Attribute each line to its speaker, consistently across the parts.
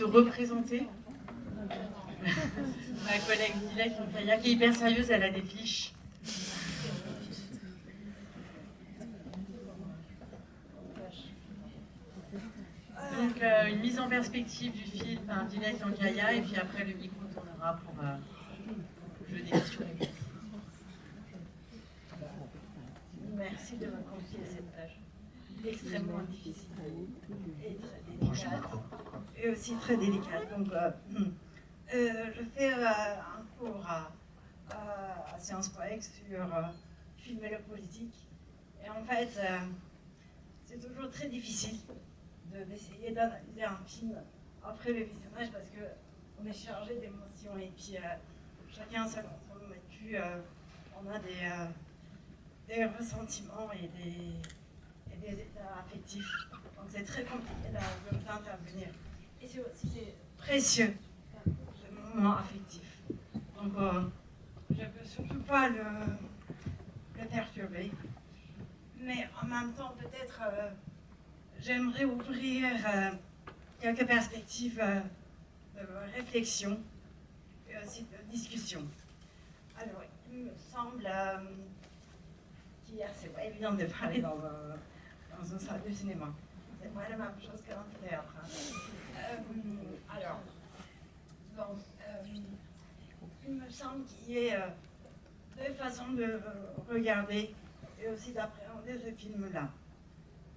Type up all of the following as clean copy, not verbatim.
Speaker 1: représenter. Ma collègue Dilek Moukaïa, qui est hyper sérieuse, elle a des fiches. Donc une mise en perspective du film par Dilek Moukaïa, et puis après le micro tournera pour le jeu des questions-réponses.
Speaker 2: Merci de me confier cette tâche extrêmement difficile et très délicate, et aussi très délicate. Donc, je fais un cours à Sciences Po Ex sur filmer le politique. Et en fait, c'est toujours très difficile d'essayer d'analyser un film après le visionnage parce qu'on est chargé d'émotions et puis chacun selon son vécu, on a des ressentiments et des états affectifs. Donc c'est très compliqué d'intervenir. Et c'est précieux, ce moment affectif. Donc je ne peux surtout pas le perturber. Mais en même temps, peut-être, j'aimerais ouvrir quelques perspectives de réflexion et aussi de discussion. Alors, il me semble qu'hier, c'est pas évident de parler dans une salle de cinéma. C'est pas la même chose qu'un théâtre. Alors, bon, il me semble qu'il y ait deux façons de regarder et aussi d'appréhender ce film-là.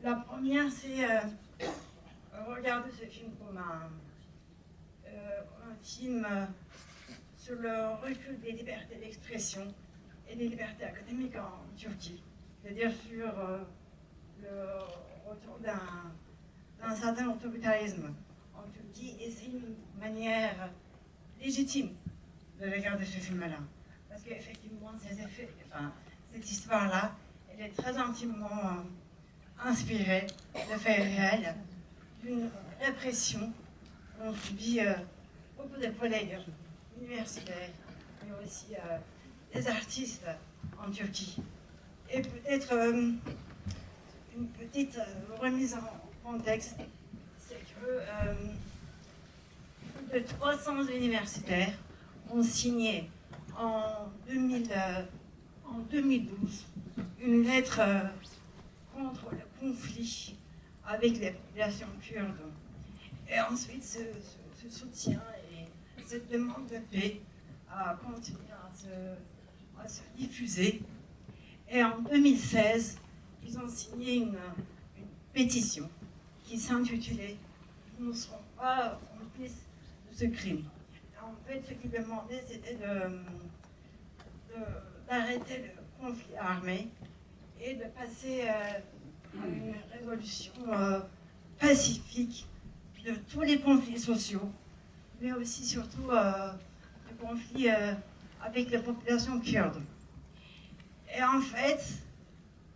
Speaker 2: La première, c'est regarder ce film comme un film sur le recul des libertés d'expression et des libertés académiques en Turquie. C'est-à-dire sur le retour d'un certain autoritarisme en Turquie, et c'est une manière légitime de regarder ce film-là. Parce qu'effectivement, cette histoire-là, elle est très intimement inspirée de faits réels, d'une répression qu'ont subi beaucoup de collègues universitaires, mais aussi des artistes en Turquie. Et peut-être une petite remise en contexte, c'est que plus de 300 universitaires ont signé en 2012 une lettre contre le conflit avec les populations kurdes. Et ensuite, ce soutien et cette demande de paix a continué à se diffuser. Et en 2016, ils ont signé une pétition qui s'intitulait « Nous ne serons pas complices de ce crime ». En fait, ce qu'ils demandaient, c'était d'arrêter le conflit armé et de passer à une résolution pacifique de tous les conflits sociaux, mais aussi surtout le conflit avec les populations kurdes. Et en fait,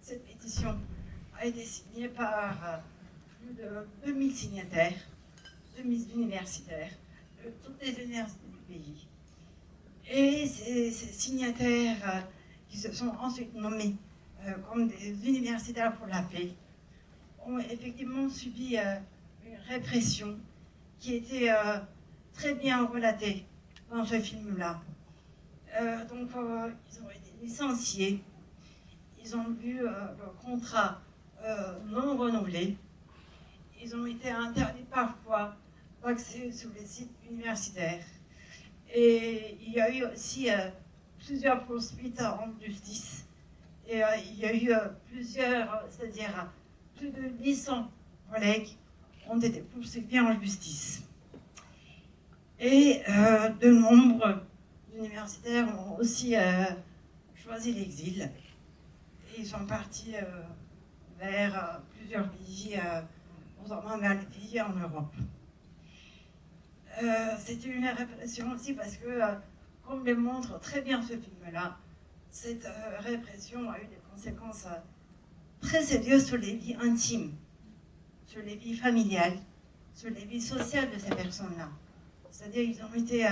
Speaker 2: cette pétition a été signée par plus de 2000 signataires, 2000 universitaires, de toutes les universités du pays. Et ces signataires qui se sont ensuite nommés comme des universitaires pour la paix ont effectivement subi une répression qui était très bien relatée dans ce film-là. Donc, ils ont été licenciés, ils ont vu leur contrat non renouvelé, ils ont été interdits parfois d'accès sur les sites universitaires. Et il y a eu aussi plusieurs poursuites en justice. Et il y a eu plusieurs, c'est-à-dire plus de 800 collègues ont été poursuivis en justice. Et de nombreux universitaires ont aussi choisi l'exil. Et ils sont partis vers plusieurs pays, notamment vers les pays en Europe. C'était une répression aussi parce que, comme le montre très bien ce film-là, cette répression a eu des conséquences très sérieuses sur les vies intimes, sur les vies familiales, sur les vies sociales de ces personnes-là. C'est-à-dire, ils ont été...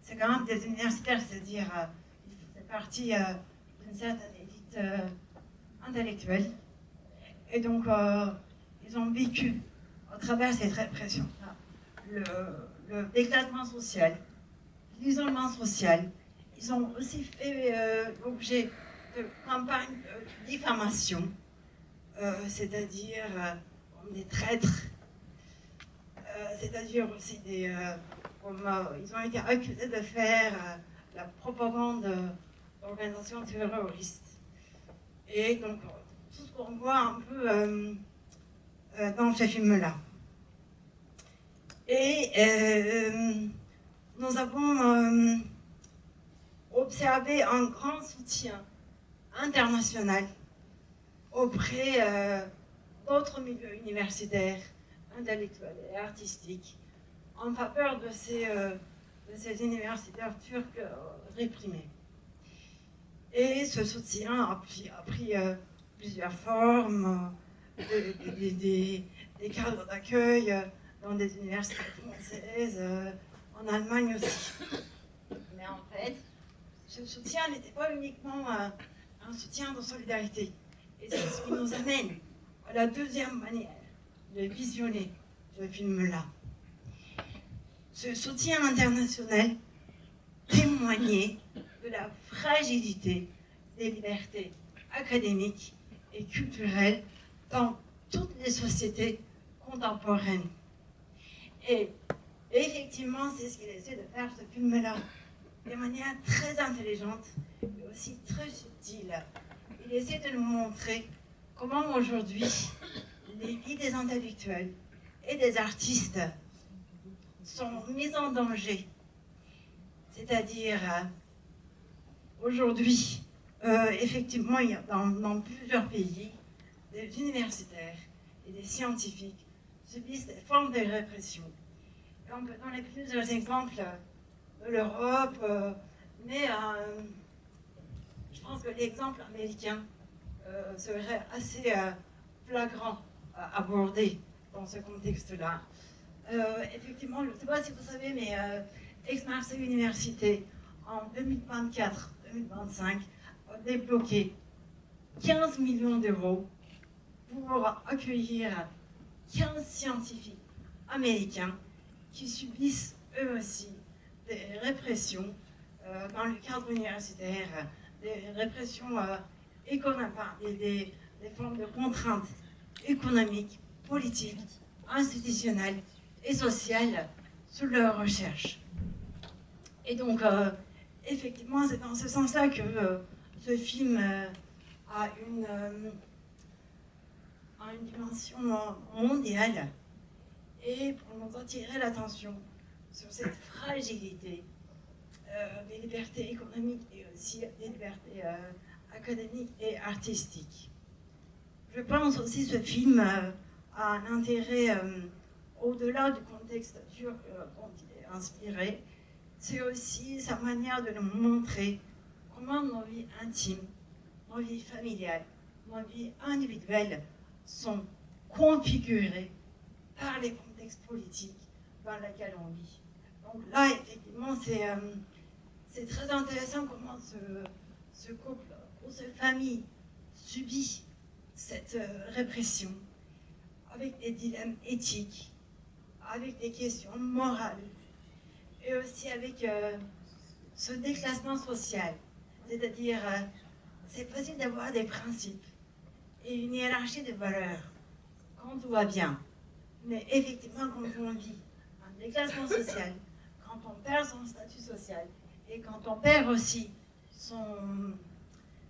Speaker 2: c'est quand même des universitaires, c'est-à-dire, ils faisaient partie d'une certaine élite intellectuelle. Et donc, ils ont vécu, à travers cette répression-là, le déclassement social, l'isolement social. Ils ont aussi fait l'objet de campagnes de diffamation, c'est-à-dire comme des traîtres, c'est-à-dire aussi ils ont été accusés de faire la propagande d'organisations terroristes. Et donc, tout ce qu'on voit un peu dans ce film-là. Et nous avons observé un grand soutien international auprès d'autres milieux universitaires, intellectuels et artistiques en faveur de ces universitaires turcs réprimés. Et ce soutien a pris plusieurs formes, des cadres d'accueil dans des universités françaises, en Allemagne aussi. Mais en fait, ce soutien n'était pas uniquement un soutien de solidarité. Et c'est ce qui nous amène à la deuxième manière de visionner ce film-là. Ce soutien international témoignait de la fragilité des libertés académiques et culturelles dans toutes les sociétés contemporaines. Et effectivement, c'est ce qu'il essaie de faire, ce film-là, de manière très intelligente et aussi très subtile. Il essaie de nous montrer comment aujourd'hui les vies des intellectuels et des artistes sont mises en danger. C'est-à-dire, aujourd'hui, effectivement, il y a dans plusieurs pays, des universitaires et des scientifiques subissent des formes de répression. Et on peut donner plusieurs exemples de l'Europe, mais je pense que l'exemple américain serait assez flagrant à aborder dans ce contexte-là. Effectivement, je ne sais pas si vous savez, mais Aix-Marseille Université, en 2024-2025, a débloqué 15 millions d'euros pour accueillir 15 scientifiques américains qui subissent eux aussi des répressions dans le cadre universitaire, des répressions économiques, des formes de contraintes économiques, politiques, institutionnelles et sociales sur leur recherche. Et donc, effectivement, c'est dans ce sens-là que ce film a une dimension mondiale et pour nous attirer l'attention sur cette fragilité des libertés économiques et aussi des libertés académiques et artistiques. Je pense aussi que ce film a un intérêt au-delà du contexte turc dont il est inspiré. C'est aussi sa manière de nous montrer comment nos vies intimes, nos vies familiales, nos vies individuelles sont configurées par les contextes politiques dans lesquels on vit. Donc là, effectivement, c'est très intéressant comment ce couple ou cette famille subit cette répression avec des dilemmes éthiques, avec des questions morales et aussi avec ce déclassement social. C'est-à-dire, c'est facile d'avoir des principes et une hiérarchie de valeurs quand tout va bien. Mais effectivement, quand on vit un déclassement social, quand on perd son statut social et quand on perd aussi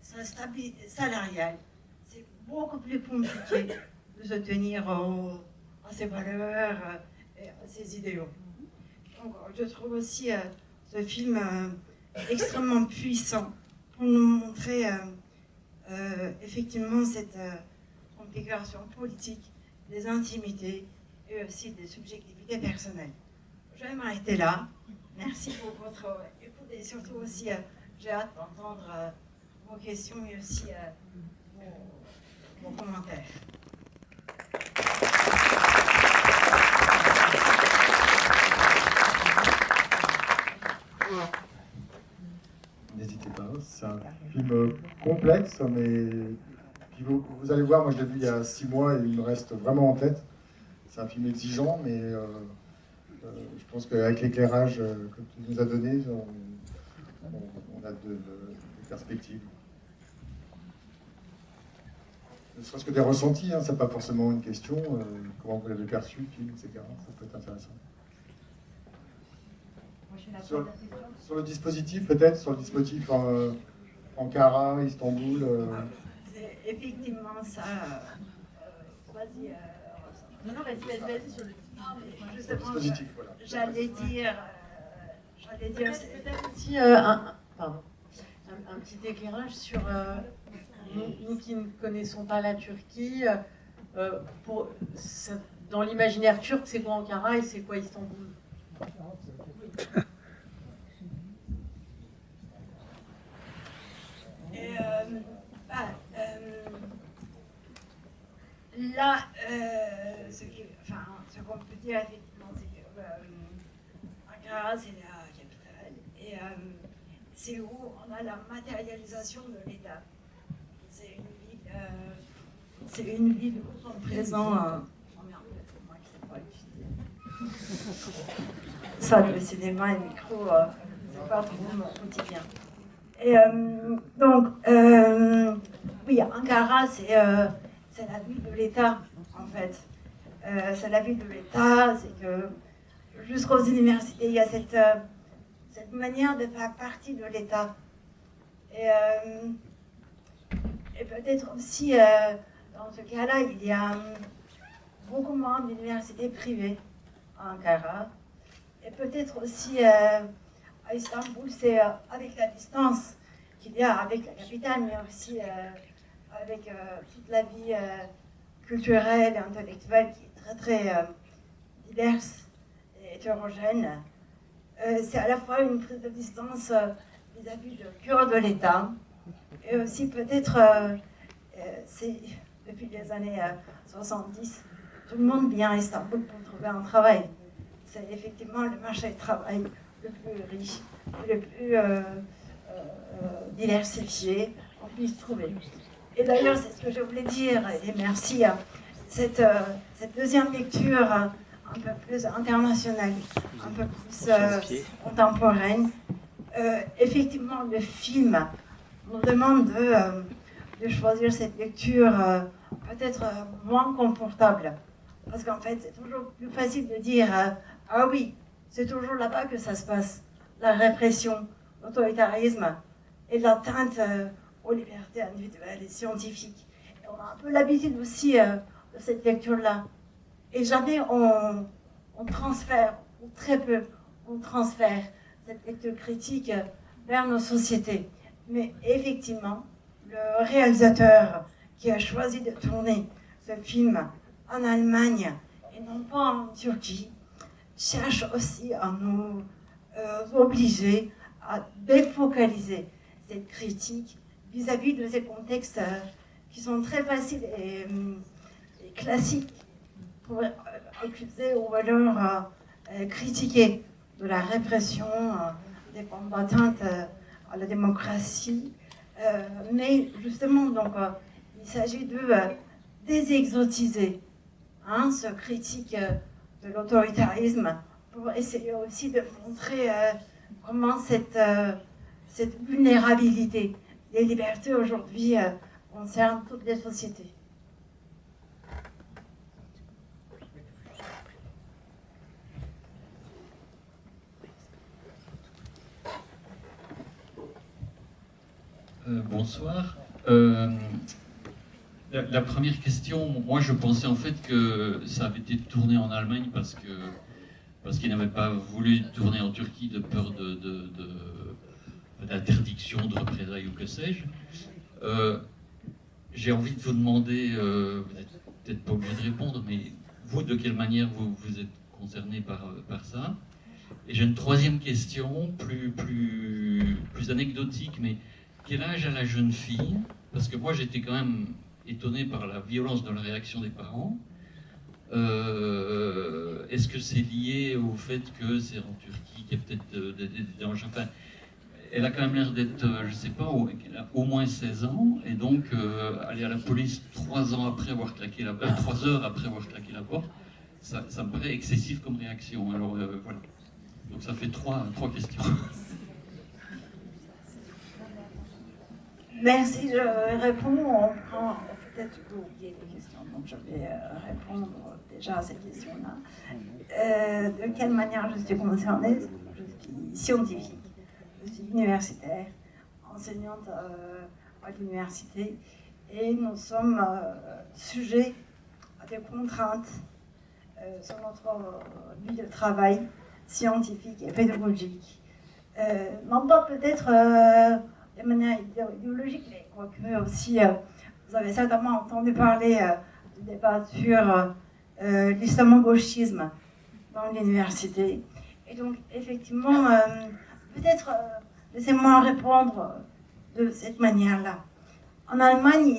Speaker 2: sa stabilité salariale, c'est beaucoup plus compliqué de se tenir à ses valeurs et à ses idéaux. Donc, je trouve aussi ce film extrêmement puissant pour nous montrer effectivement cette configuration politique des intimités et aussi des subjectivités personnelles. Je vais m'arrêter là. Merci pour votre écoute et surtout aussi, j'ai hâte d'entendre vos questions et aussi vos commentaires.
Speaker 3: N'hésitez pas, c'est un film complexe, mais puis vous allez voir, moi je l'ai vu il y a 6 mois et il me reste vraiment en tête. C'est un film exigeant, mais Je pense qu'avec l'éclairage que tu nous as donné, on a des perspectives. Ne serait-ce que des ressentis, hein, c'est pas forcément une question. Comment vous l'avez perçu, le film, etc. Ça peut être intéressant. Sur le dispositif, peut-être, sur le dispositif Ankara, Istanbul.
Speaker 2: C'est effectivement ça. Vas-y.
Speaker 1: Non, vas-y sur le
Speaker 2: dispositif. Voilà. J'allais dire.
Speaker 1: Peut-être aussi un petit éclairage sur nous qui ne connaissons pas la Turquie. Dans l'imaginaire turc, c'est quoi Ankara et c'est quoi Istanbul?
Speaker 2: Là, ce qu'on peut dire effectivement, c'est que Ankara, c'est la capitale, et c'est où on a la matérialisation de l'État. C'est une ville où sont présents. Oh merde, c'est moi qui ne sais pas utiliser. Ça, le cinéma et le micro, c'est pas trop mon quotidien. Et donc, oui, Ankara, c'est la ville de l'État, en fait. C'est la ville de l'État, c'est que jusqu'aux universités, il y a cette manière de faire partie de l'État. Et peut-être aussi, dans ce cas-là, il y a beaucoup moins d'universités privées à Ankara. Et peut-être aussi, à Istanbul, c'est avec la distance qu'il y a avec la capitale, mais aussi avec toute la vie culturelle et intellectuelle qui est très très diverse et hétérogène. C'est à la fois une prise de distance vis-à-vis du cœur de l'État, et aussi peut-être, c'est depuis les années 70, tout le monde vient à Istanbul pour trouver un travail. C'est effectivement le marché du travail le plus riche, le plus diversifié qu'on puisse trouver. Et d'ailleurs, c'est ce que je voulais dire, et merci à cette deuxième lecture un peu plus internationale, un peu plus contemporaine. Effectivement, le film nous demande de choisir cette lecture peut-être moins confortable. Parce qu'en fait, c'est toujours plus facile de dire ah oui, c'est toujours là-bas que ça se passe. La répression, l'autoritarisme et l'atteinte aux libertés individuelles et scientifiques. Et on a un peu l'habitude aussi de cette lecture-là. Et jamais on transfère, ou très peu, on transfère cette lecture critique vers nos sociétés. Mais effectivement, le réalisateur qui a choisi de tourner ce film en Allemagne et non pas en Turquie cherche aussi à nous obliger à défocaliser cette critique vis-à-vis de ces contextes qui sont très faciles et classiques pour accuser ou alors critiquer de la répression des combattantes à la démocratie. Mais justement, donc, il s'agit de désexotiser ce critique de l'autoritarisme pour essayer aussi de montrer comment cette vulnérabilité des libertés aujourd'hui concerne toutes les sociétés.
Speaker 4: Bonsoir. La première question, moi je pensais en fait que ça avait été tourné en Allemagne parce qu'ils n'avaient pas voulu tourner en Turquie de peur d'interdiction, de représailles ou que sais-je. J'ai envie de vous demander, vous n'êtes peut-être pas obligé de répondre, mais vous, de quelle manière vous êtes concerné par ça? Et j'ai une troisième question, plus anecdotique, mais quel âge a la jeune fille? Parce que moi j'étais quand même étonné par la violence de la réaction des parents. Est-ce que c'est lié au fait que c'est en Turquie qu'il y a peut-être des dangers? Enfin, elle a quand même l'air d'être, je sais pas, elle a au moins 16 ans, et donc aller à la police 3 heures après avoir claqué la porte, ça me paraît excessif comme réaction. Alors voilà. Donc ça fait trois questions.
Speaker 2: Merci, je réponds. On prend peut-être que vous oubliez les questions, donc je vais répondre déjà à ces questions-là. De quelle manière je suis concernée? Je suis scientifique, je suis universitaire, enseignante à l'université, et nous sommes sujets à des contraintes sur notre vie de travail scientifique et pédagogique. Non pas peut-être de manière idéologique, mais quoique aussi, vous avez certainement entendu parler du débat sur l'islamo-gauchisme dans l'université. Et donc, effectivement, peut-être, laissez-moi répondre de cette manière-là. En Allemagne,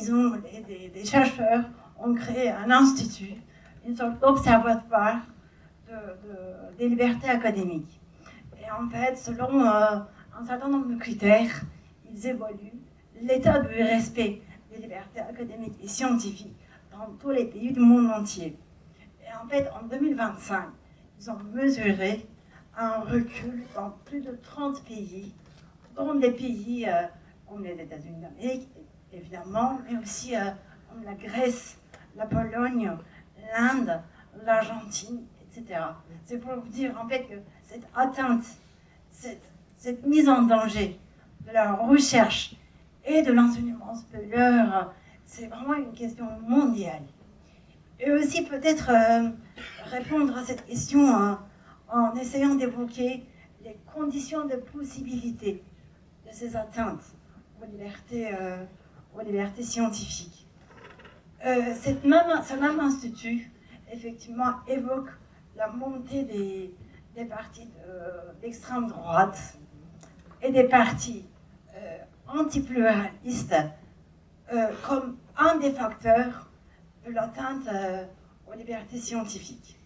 Speaker 2: des chercheurs ont créé un institut, une sorte d'observatoire des libertés académiques. Et en fait, selon un certain nombre de critères, ils évoluent l'état de respect des libertés académiques et scientifiques dans tous les pays du monde entier. Et en fait, en 2025, ils ont mesuré un recul dans plus de 30 pays, dont des pays comme les États-Unis d'Amérique, évidemment, mais aussi comme la Grèce, la Pologne, l'Inde, l'Argentine, etc. C'est pour vous dire en fait que cette atteinte, cette mise en danger de la recherche et de l'enseignement supérieur, c'est vraiment une question mondiale. Et aussi peut-être répondre à cette question en essayant d'évoquer les conditions de possibilité de ces atteintes aux libertés scientifiques. Ce même institut, effectivement, évoque la montée des partis d'extrême droite et des partis antipluralistes comme un des facteurs de l'atteinte aux libertés scientifiques.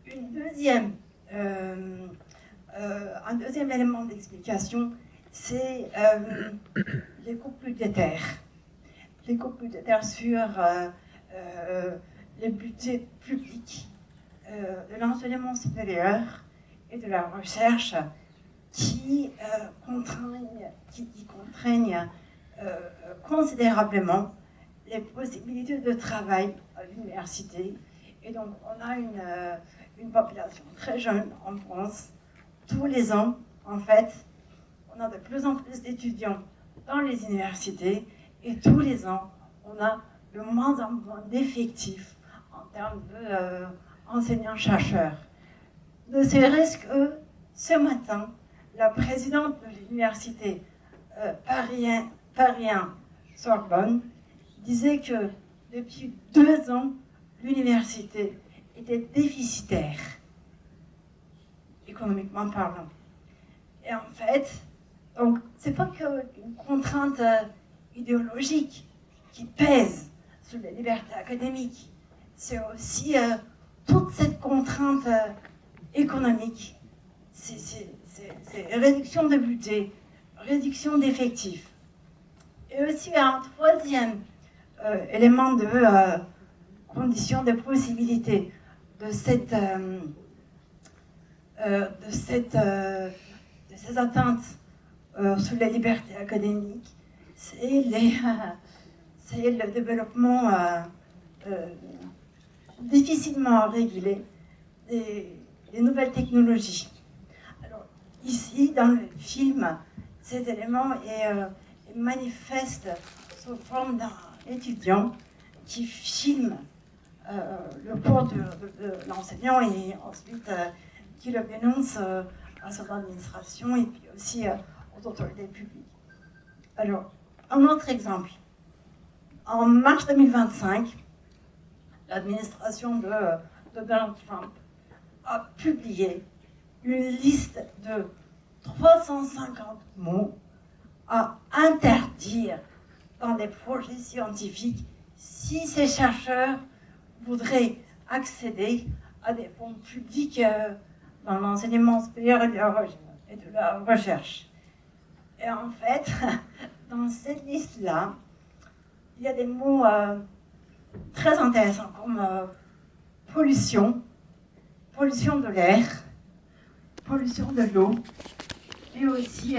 Speaker 2: Un deuxième élément d'explication, c'est les coupes budgétaires. Les coupes budgétaires sur les budgets publics de l'enseignement supérieur et de la recherche qui contraignent considérablement les possibilités de travail à l'université. Et donc, on a une population très jeune en France. Tous les ans, en fait, on a de plus en plus d'étudiants dans les universités et tous les ans, on a de moins en moins d'effectifs en termes d'enseignants-chercheurs. De ce risque, ce matin, la présidente de l'université Paris 1 Sorbonne disait que depuis 2 ans, l'université était déficitaire, économiquement parlant. Et en fait, donc, c'est pas qu'une contrainte idéologique qui pèse sur les libertés académiques, c'est aussi toute cette contrainte économique. C'est réduction de budget, réduction d'effectifs. Et aussi un troisième élément de condition de possibilité de ces atteintes sur les libertés académiques, c'est le développement difficilement régulé des nouvelles technologies. Alors, ici, dans le film, cet élément est manifeste sous forme d'un étudiant qui filme le cours de l'enseignant et ensuite qui le dénonce à son administration et puis aussi aux autorités publiques. Alors, un autre exemple. En mars 2025, l'administration de Donald Trump a publié une liste de 350 mots à interdire dans des projets scientifiques si ces chercheurs voudraient accéder à des fonds publics dans l'enseignement supérieur et de la recherche. Et en fait, dans cette liste-là, il y a des mots très intéressants comme pollution de l'air, pollution de l'eau, et aussi